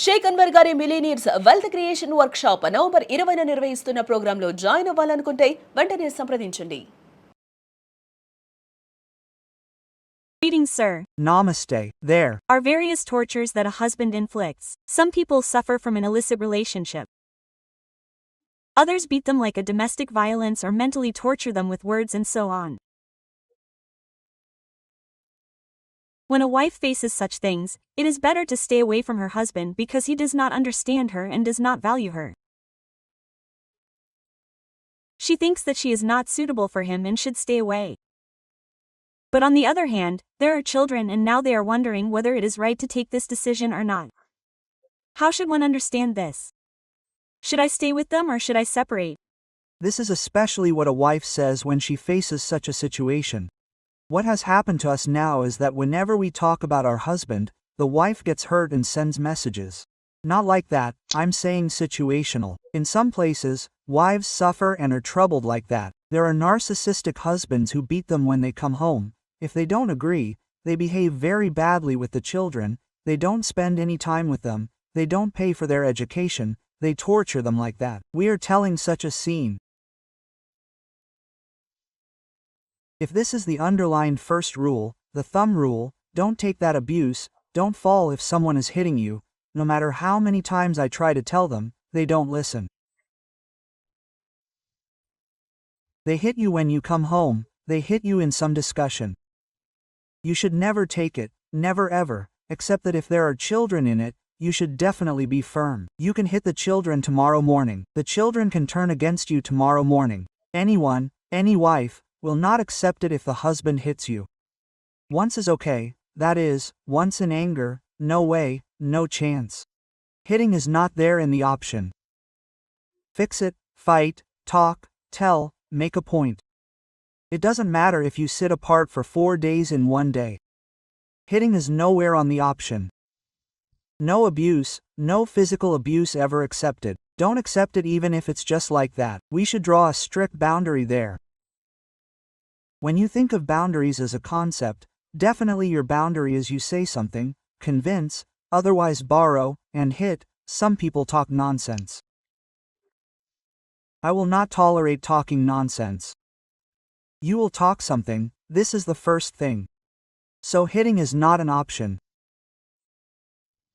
షేక్ అన్వర్ గారి millionaires wealth creation workshop November 20న నిర్వహిస్తున్న ప్రోగ్రాంలో జాయిన్ అవ్వాలనుకుంటే వెంటనే సంప్రదించండి. Greetings, sir. Namaste. There Are various tortures that a husband inflicts. Some people suffer from an illicit relationship. Others beat them like a domestic violence or mentally torture them with words and so on. When a wife faces such things, it is better to stay away from her husband because he does not understand her and does not value her. She thinks that she is not suitable for him and should stay away. But on the other hand, there are children and now they are wondering whether it is right to take this decision or not. How should one understand this? Should I stay with them or should I separate? This is especially what a wife says when she faces such a situation. What has happened to us now is that whenever we talk about our husband, the wife gets hurt and sends messages. Not like that, I'm saying situational. In some places, wives suffer and are troubled like that. There are narcissistic husbands who beat them when they come home. If they don't agree, they behave very badly with the children, they don't spend any time with them, they don't pay for their education, they torture them like that. We are telling such a scene. If this is the underlined first rule, the thumb rule, don't take that abuse, don't fall if someone is hitting you, no matter how many times I try to tell them, they don't listen. They hit you when you come home, they hit you in some discussion. You should never take it, never ever, except that if there are children in it, you should definitely be firm. You can hit the children tomorrow morning. The children can turn against you tomorrow morning. Anyone, any wife, will not accept it if the husband hits you. Once is okay, that is, once in anger, no way, no chance. Hitting is not there in the option. Fix it, fight, talk, tell, make a point. It doesn't matter if you sit apart for 4 days in one day. Hitting is nowhere on the option. No abuse, no physical abuse ever accepted. Don't accept it even if it's just like that. We should draw a strict boundary there. When you think of boundaries as a concept, definitely your boundary is you say something, convince, otherwise borrow, and hit. Some people talk nonsense. I will not tolerate talking nonsense. You will talk something, this is the first thing. So hitting is not an option.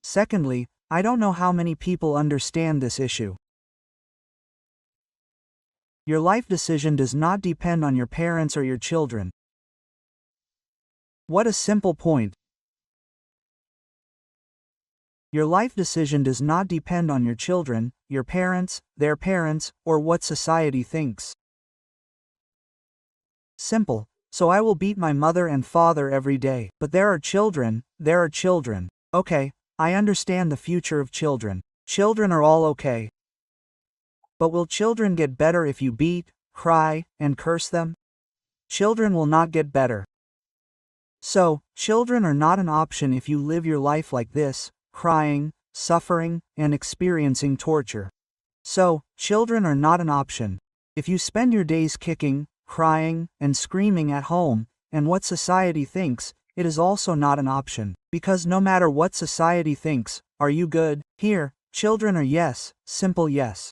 Secondly, I don't know how many people understand this issue. Your life decision does not depend on your parents or your children. What a simple point. Your life decision does not depend on your children, your parents, their parents, or what society thinks. Simple. So I will beat my mother and father every day. But there are children, there are children. Okay, I understand the future of children. Children are all okay. But will children get better if you beat, cry, and curse them? Children will not get better. So, children are not an option if you live your life like this, crying, suffering, and experiencing torture. So, children are not an option. If you spend your days kicking, crying, and screaming at home, and what society thinks, it is also not an option. Because no matter what society thinks, are you good? Here, children are yes, simple yes.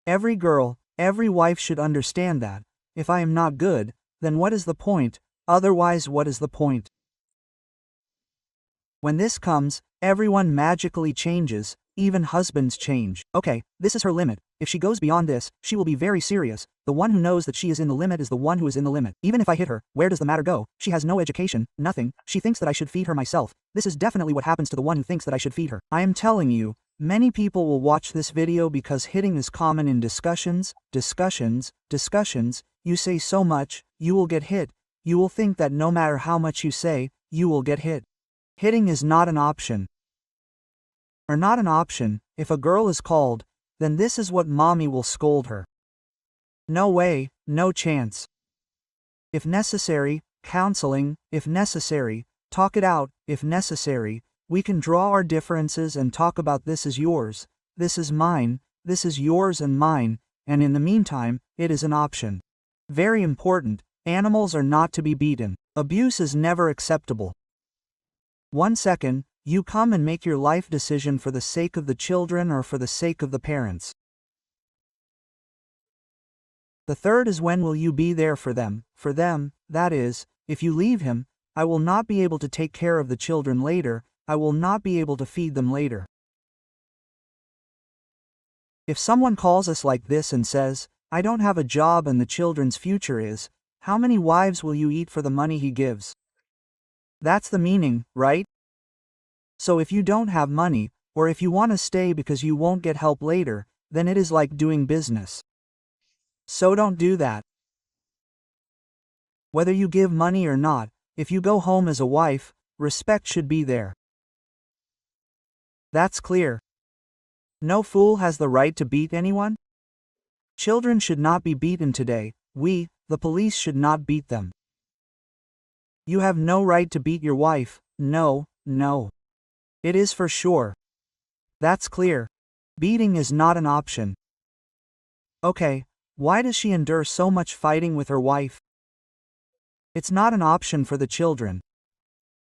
Every girl, every wife should understand that. If I am not good, then what is the point? Otherwise, what is the point? When this comes, everyone magically changes, even husbands change. Okay, this is her limit. If she goes beyond this, she will be very serious. The one who knows that she is in the limit is the one who is in the limit. Even if I hit her, where does the matter go? She has no education, nothing. She thinks that I should feed her myself. This is definitely what happens to the one who thinks that I should feed her. I am telling you, many people will watch this video because hitting is common in discussions. You say so much, you will get hit. You will think that no matter how much you say, you will get hit. Hitting is not an option. Or not an option, if a girl is called, then this is what mommy will scold her. No way, no chance. If necessary, counseling, if necessary, talk it out, if necessary, we can draw our differences and talk about this is yours, this is mine, this is yours and mine, and in the meantime, it is an option. Very important, animals are not to be beaten. Abuse is never acceptable. 1 second, You come and make your life decision for the sake of the children or for the sake of the parents. The third is when will you be there for them? For them, that is, if you leave him, I will not be able to take care of the children later, I will not be able to feed them later. If someone calls us like this and says, I don't have a job and the children's future is, how many wives will you eat for the money he gives? That's the meaning, right? So if you don't have money, or if you want to stay because you won't get help later, then it is like doing business. So don't do that. Whether you give money or not, if you go home as a wife, respect should be there. That's clear. No fool has the right to beat anyone. Children should not be beaten today, we, the police, should not beat them. You have no right to beat your wife, no, no. It is for sure. That's clear. Beating is not an option. Okay, why does she endure so much fighting with her wife? It's not an option for the children.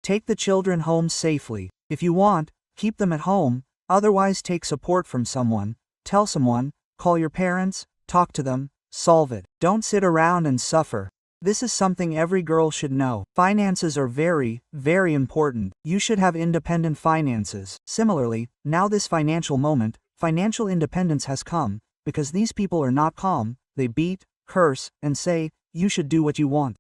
Take the children home safely. If you want, keep them at home, otherwise take support from someone, tell someone, call your parents, talk to them, solve it. Don't sit around and suffer. This is something every girl should know. Finances are very, very important. You should have independent finances. Similarly, now this financial moment, financial independence has come, because these people are not calm, they beat, curse, and say, you should do what you want.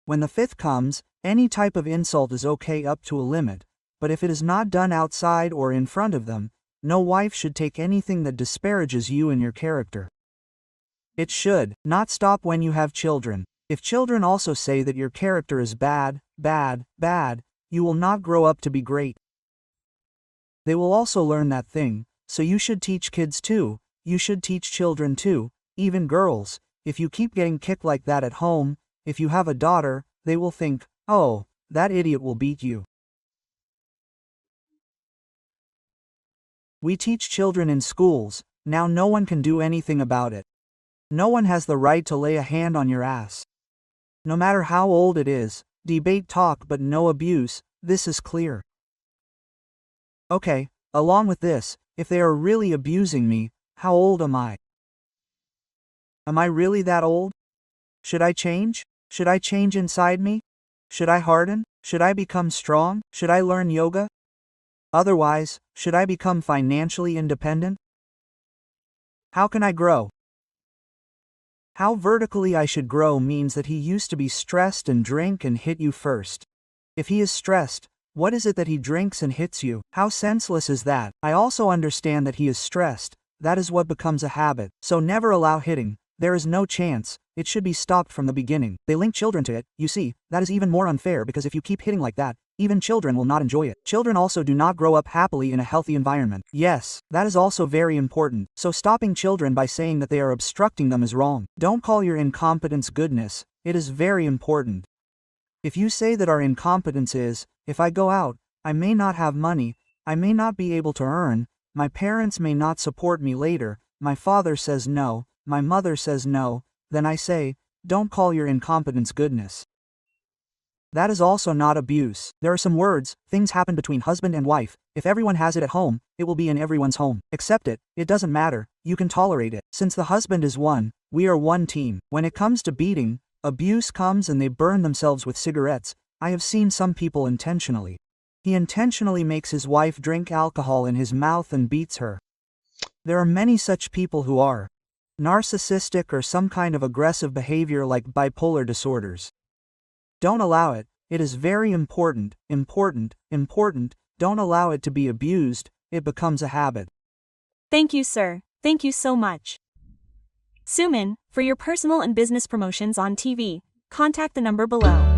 When the fifth comes, any type of insult is okay up to a limit, but if it is not done outside or in front of them, no wife should take anything that disparages you and your character. It should not stop when you have children. If children also say that your character is bad, bad, bad, you will not grow up to be great. They will also learn that thing, so you should teach kids too, you should teach children too, even girls. If you keep getting kicked like that at home, if you have a daughter, they will think, oh, that idiot will beat you. We teach children in schools, now no one can do anything about it. No one has the right to lay a hand on your ass. No matter how old it is, debate talk but no abuse, this is clear. Okay, along with this, if they are really abusing me, how old am I? Am I really that old? Should I change? Should I change inside me? Should I harden? Should I become strong? Should I learn yoga? Otherwise, should I become financially independent? How can I grow? How vertically I should grow means that he used to be stressed and drink and hit you first. If he is stressed, what is it that he drinks and hits you? How senseless is that? I also understand that he is stressed, that is what becomes a habit. So never allow hitting, there is no chance, it should be stopped from the beginning. They link children to it, you see, that is even more unfair because if you keep hitting like that, even children will not enjoy it. Children also do not grow up happily in a healthy environment. Yes, that is also very important. So stopping children by saying that they are obstructing them is wrong. Don't call your incompetence goodness, it is very important. If you say that our incompetence is, if I go out, I may not have money, I may not be able to earn, my parents may not support me later, my father says no, my mother says no, then I say, don't call your incompetence goodness. That is also not abuse. There are some words, things happen between husband and wife. If everyone has it at home, it will be in everyone's home. Accept it, it doesn't matter, you can tolerate it. Since the husband is one, we are one team. When it comes to beating, abuse comes and they burn themselves with cigarettes. I have seen some people intentionally. He intentionally makes his wife drink alcohol in his mouth and beats her. There are many such people who are narcissistic or some kind of aggressive behavior like bipolar disorders. Don't allow it, it is very important, important, don't allow it to be abused, it becomes a habit. Thank you, sir. Thank you so much. Suman, for your personal and business promotions on TV, contact the number below.